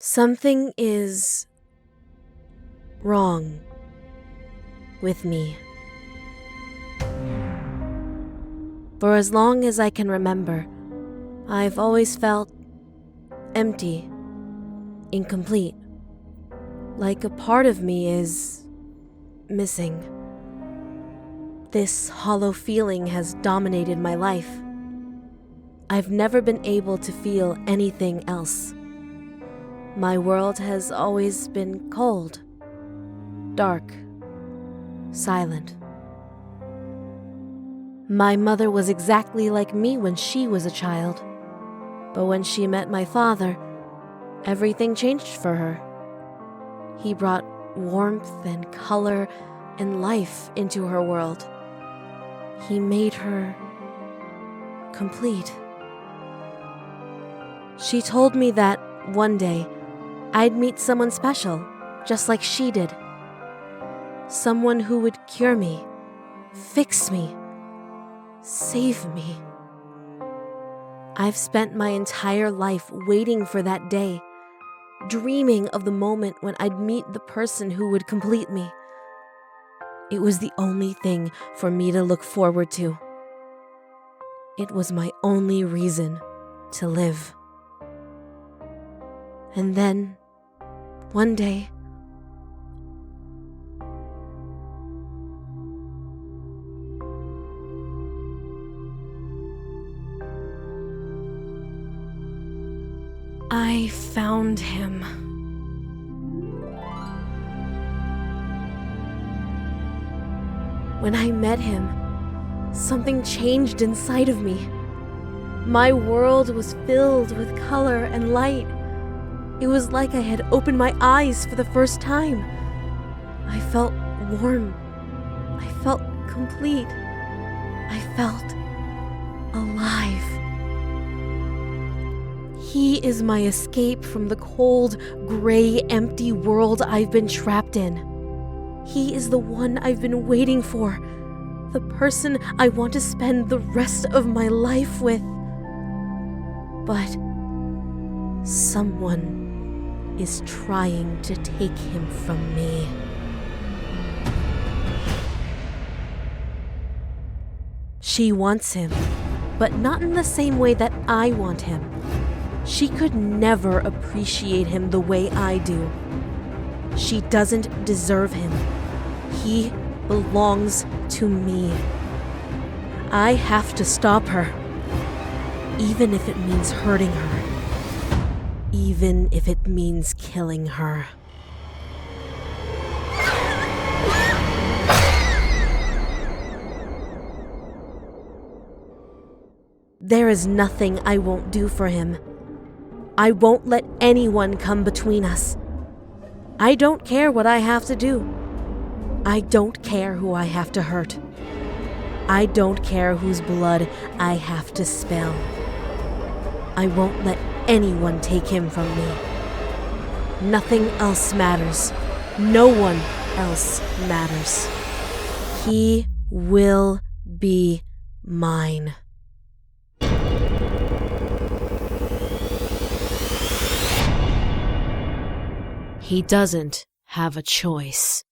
Something is wrong with me. For as long as I can remember, I've always felt empty, incomplete, like a part of me is missing. This hollow feeling has dominated my life. I've never been able to feel anything else. My world has always been cold, dark, silent. My mother was exactly like me when she was a child, but when she met my father, everything changed for her. He brought warmth and color and life into her world. He made her complete. She told me that one day I'd meet someone special, just like she did. Someone who would cure me, fix me, save me. I've spent my entire life waiting for that day, dreaming of the moment when I'd meet the person who would complete me. It was the only thing for me to look forward to. It was my only reason to live. And then, one day, I found him. When I met him, something changed inside of me. My world was filled with color and light. It was like I had opened my eyes for the first time. I felt warm. I felt complete. I felt alive. He is my escape from the cold, gray, empty world I've been trapped in. He is the one I've been waiting for, the person I want to spend the rest of my life with. But someone is trying to take him from me. She wants him, but not in the same way that I want him. She could never appreciate him the way I do. She doesn't deserve him. He belongs to me. I have to stop her, even if it means hurting her. Even if it means killing her. There is nothing I won't do for him. I won't let anyone come between us. I don't care what I have to do. I don't care who I have to hurt. I don't care whose blood I have to spill. I won't let anyone take him from me. Nothing else matters. No one else matters. He will be mine. He doesn't have a choice.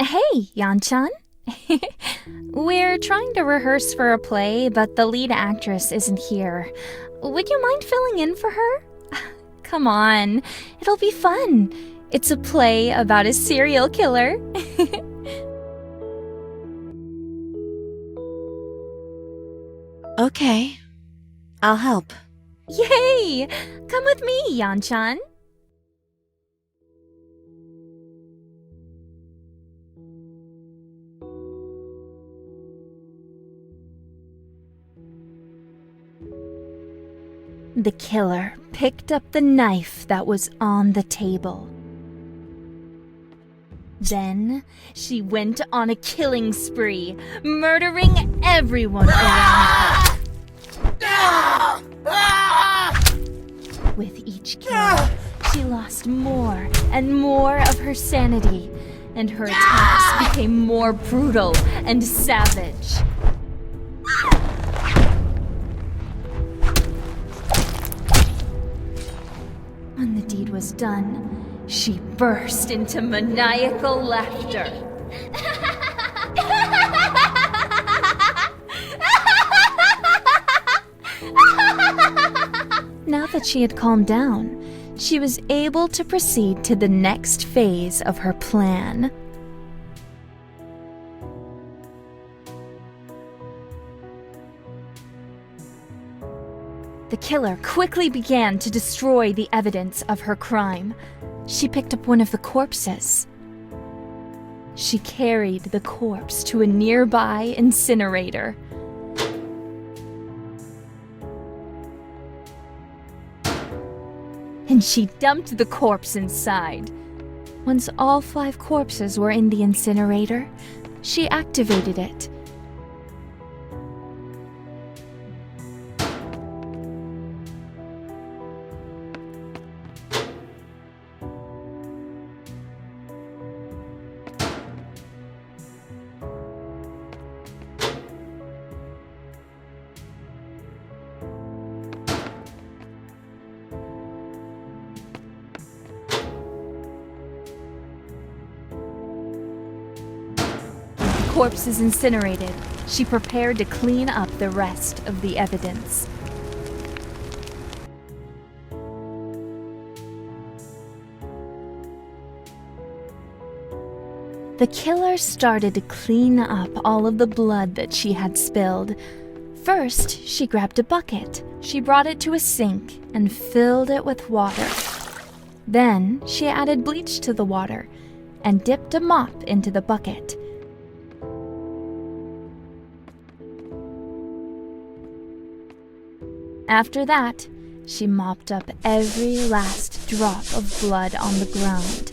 Hey, Yan-chan. We're trying to rehearse for a play, but the lead actress isn't here. Would you mind filling in for her? Come on, it'll be fun. It's a play about a serial killer. Okay, I'll help. Yay! Come with me, Yan-chan. The killer picked up the knife that was on the table. Then she went on a killing spree, murdering everyone around her. With each kill, she lost more and more of her sanity, and her attacks became more brutal and savage. When the deed was done, she burst into maniacal laughter. Now that she had calmed down, she was able to proceed to the next phase of her plan. The killer quickly began to destroy the evidence of her crime. She picked up one of the corpses. She carried the corpse to a nearby incinerator. And she dumped the corpse inside. Once all 5 corpses were in the incinerator, she activated it. Corpses incinerated, she prepared to clean up the rest of the evidence. The killer started to clean up all of the blood that she had spilled. First, she grabbed a bucket. She brought it to a sink and filled it with water. Then, she added bleach to the water and dipped a mop into the bucket. After that, she mopped up every last drop of blood on the ground.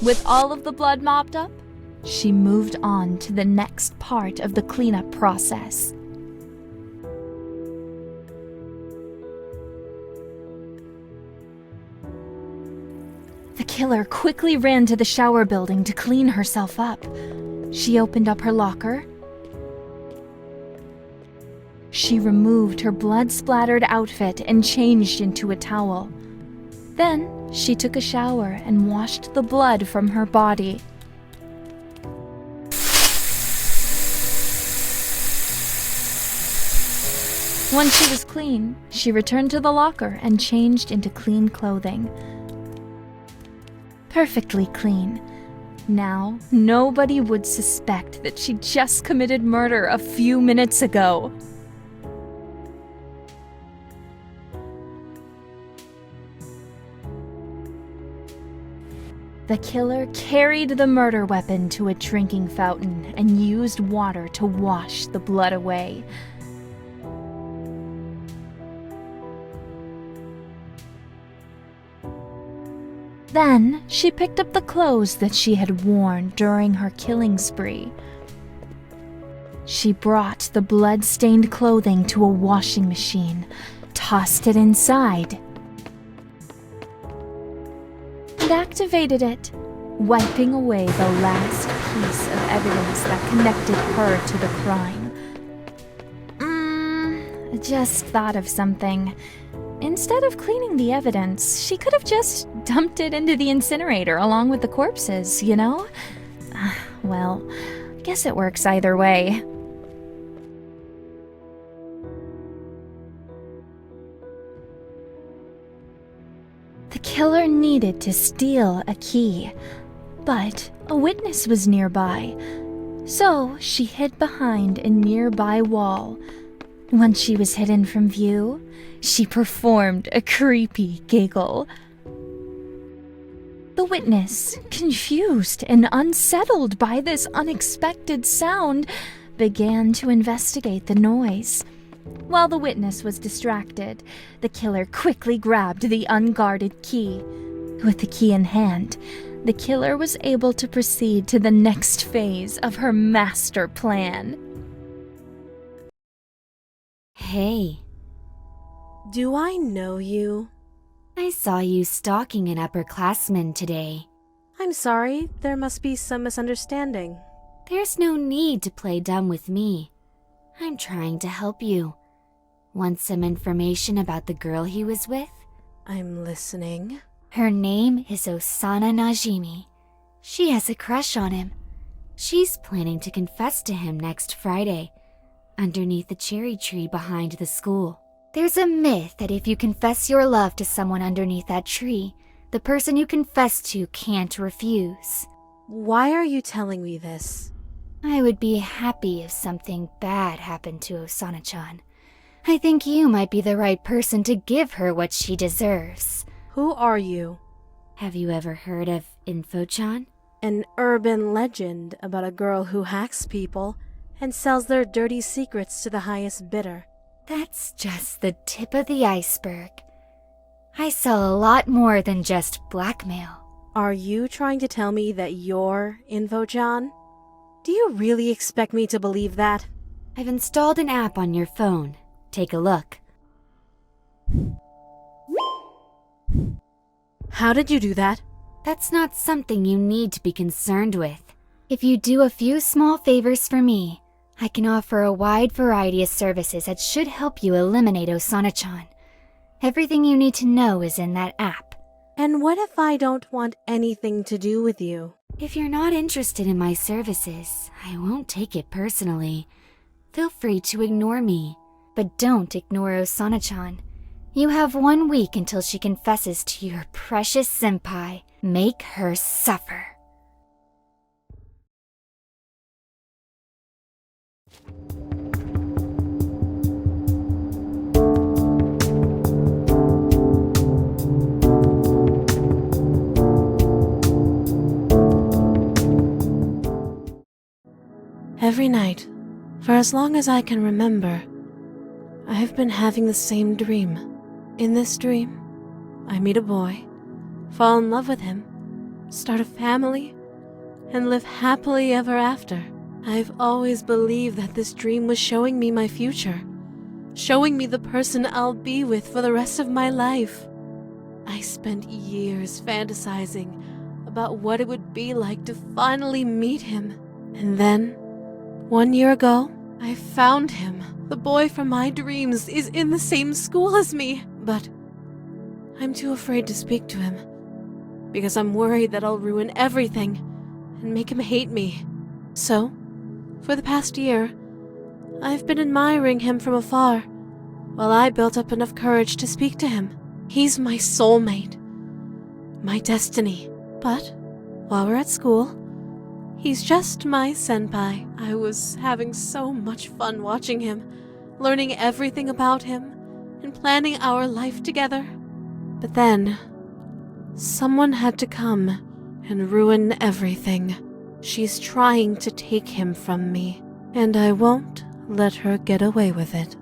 With all of the blood mopped up, she moved on to the next part of the cleanup process. The killer quickly ran to the shower building to clean herself up. She opened up her locker. She removed her blood-splattered outfit and changed into a towel. Then, she took a shower and washed the blood from her body. Once she was clean, she returned to the locker and changed into clean clothing. Perfectly clean. Now, nobody would suspect that she just committed murder a few minutes ago. The killer carried the murder weapon to a drinking fountain and used water to wash the blood away. Then, she picked up the clothes that she had worn during her killing spree. She brought the blood-stained clothing to a washing machine, tossed it inside, and activated it, wiping away the last piece of evidence that connected her to the crime. Just thought of something. Instead of cleaning the evidence, she could have just dumped it into the incinerator along with the corpses, you know? Well, I guess it works either way. The killer needed needed to steal a key, but a witness was nearby, so she hid behind a nearby wall. Once she was hidden from view, she performed a creepy giggle. The witness, confused and unsettled by this unexpected sound, began to investigate the noise. While the witness was distracted, the killer quickly grabbed the unguarded key. With the key in hand, the killer was able to proceed to the next phase of her master plan. Hey, Do I know you? I saw you stalking an upperclassman today. I'm sorry, there must be some misunderstanding. There's no need to play dumb with me. I'm trying to help you. Want some information about the girl he was with? I'm listening. Her name is Osana Najimi. She has a crush on him. She's planning to confess to him next Friday, underneath the cherry tree behind the school. There's a myth that if you confess your love to someone underneath that tree, the person you confess to can't refuse. Why are you telling me this? I would be happy if something bad happened to Osana-chan. I think you might be the right person to give her what she deserves. Who are you? Have you ever heard of Info-chan? An urban legend about a girl who hacks people and sells their dirty secrets to the highest bidder. That's just the tip of the iceberg. I sell a lot more than just blackmail. Are you trying to tell me that you're Info-chan? Do you really expect me to believe that? I've installed an app on your phone. Take a look. How did you do that? That's not something you need to be concerned with. If you do a few small favors for me, I can offer a wide variety of services that should help you eliminate Osana-chan. Everything you need to know is in that app. And what if I don't want anything to do with you? If you're not interested in my services, I won't take it personally. Feel free to ignore me, but don't ignore Osana-chan. You have 1 week until she confesses to your precious senpai. Make her suffer. Every night, for as long as I can remember, I have been having the same dream. In this dream, I meet a boy, fall in love with him, start a family, and live happily ever after. I've always believed that this dream was showing me my future, showing me the person I'll be with for the rest of my life. I spent years fantasizing about what it would be like to finally meet him. And then, 1 year ago, I found him. The boy from my dreams is in the same school as me, but I'm too afraid to speak to him because I'm worried that I'll ruin everything and make him hate me. So, for the past year, I've been admiring him from afar while I built up enough courage to speak to him. He's my soulmate, my destiny. But while we're at school, he's just my senpai. I was having so much fun watching him, learning everything about him, and planning our life together. But then, someone had to come and ruin everything. She's trying to take him from me, and I won't let her get away with it.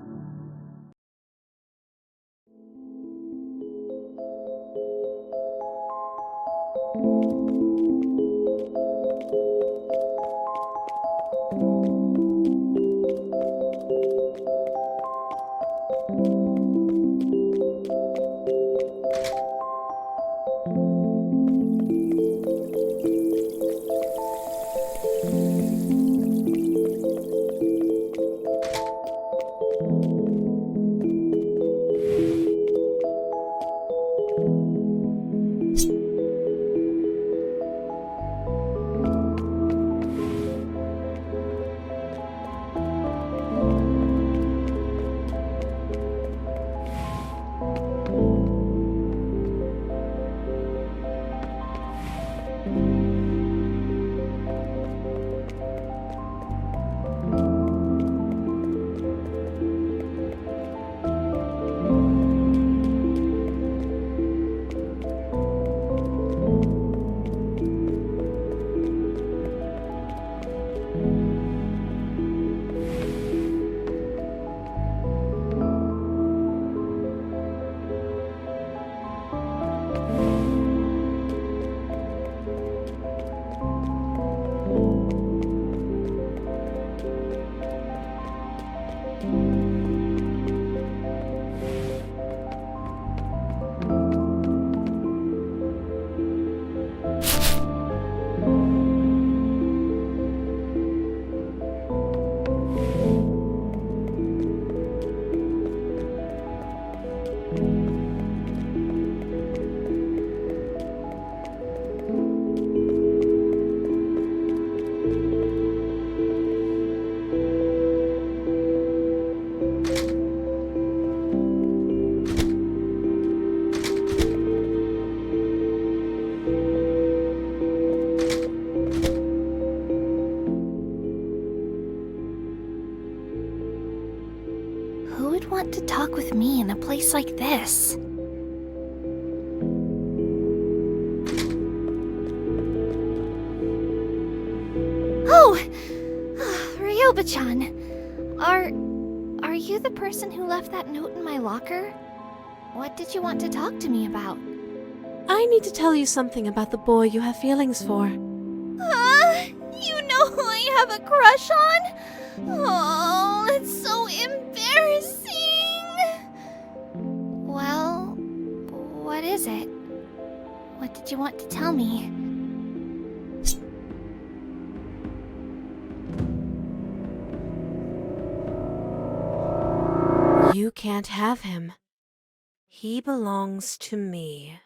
want to talk with me in a place like this? Oh! Ryoba-chan. Are you the person who left that note in my locker? What did you want to talk to me about? I need to tell you something about the boy you have feelings for. You know who I have a crush on? Oh, it's so embarrassing. Well, what is it? What did you want to tell me? You can't have him. He belongs to me.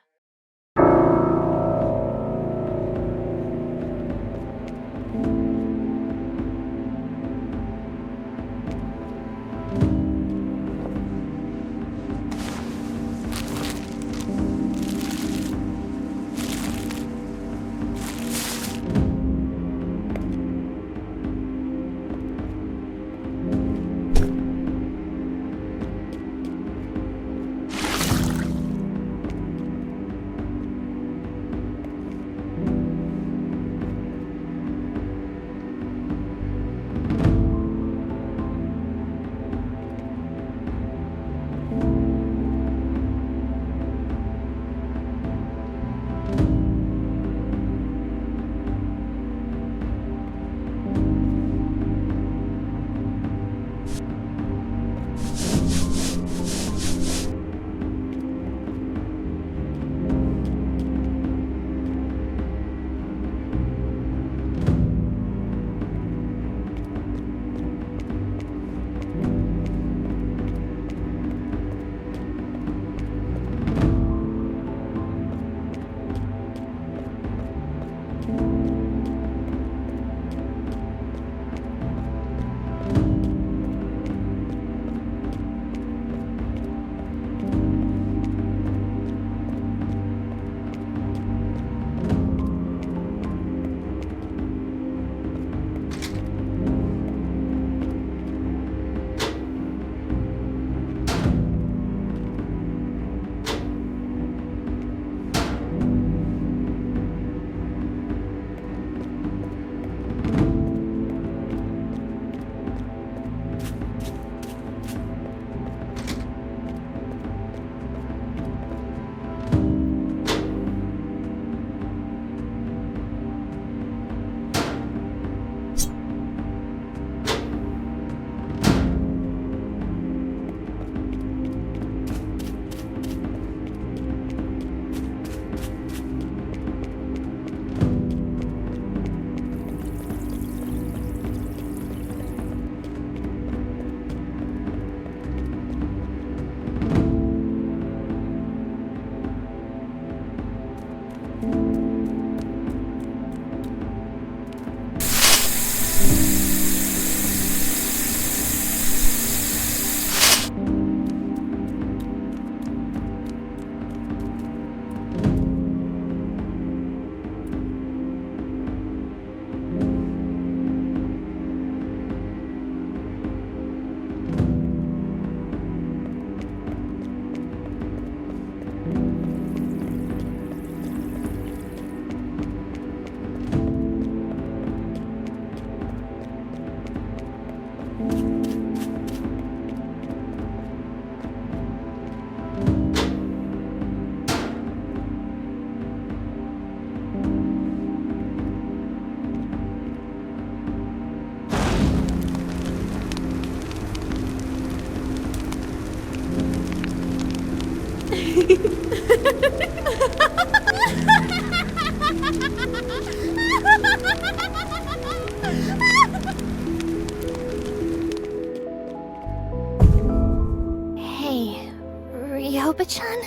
Ryoba-chan?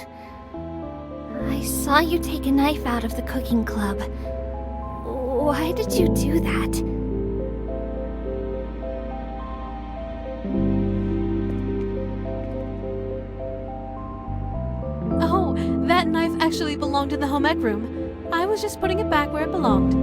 I saw you take a knife out of the cooking club. Why did you do that? Oh, that knife actually belonged in the home ec room. I was just putting it back where it belonged.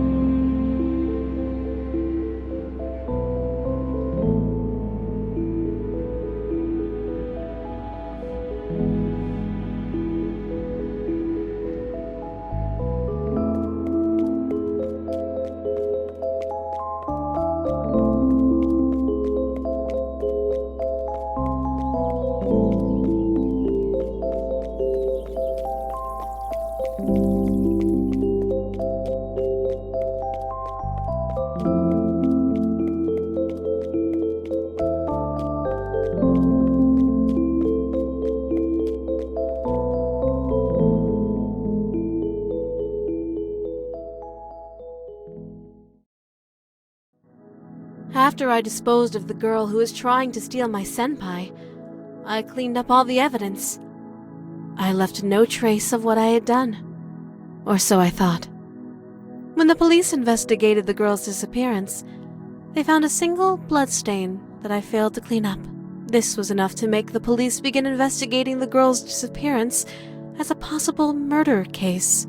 After I disposed of the girl who was trying to steal my senpai, I cleaned up all the evidence. I left no trace of what I had done. Or so I thought. When the police investigated the girl's disappearance, they found a single bloodstain that I failed to clean up. This was enough to make the police begin investigating the girl's disappearance as a possible murder case.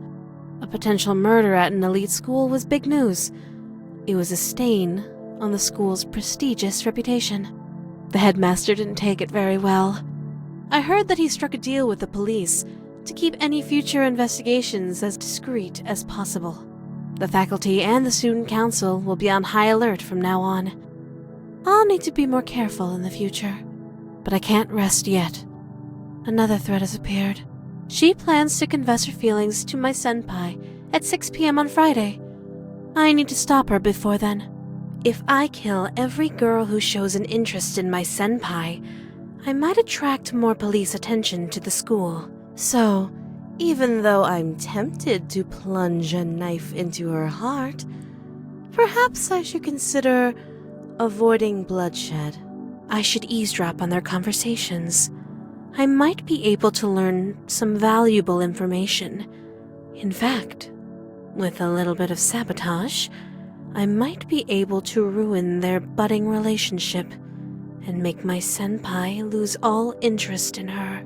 A potential murder at an elite school was big news. It was a stain on the school's prestigious reputation. The headmaster didn't take it very well. I heard that he struck a deal with the police to keep any future investigations as discreet as possible. The faculty and the student council will be on high alert from now on. I'll need to be more careful in the future, but I can't rest yet. Another threat has appeared. She plans to confess her feelings to my senpai at 6 p.m. on Friday. I need to stop her before then. If I kill every girl who shows an interest in my senpai, I might attract more police attention to the school. So, even though I'm tempted to plunge a knife into her heart, perhaps I should consider avoiding bloodshed. I should eavesdrop on their conversations. I might be able to learn some valuable information. In fact, with a little bit of sabotage, I might be able to ruin their budding relationship and make my senpai lose all interest in her.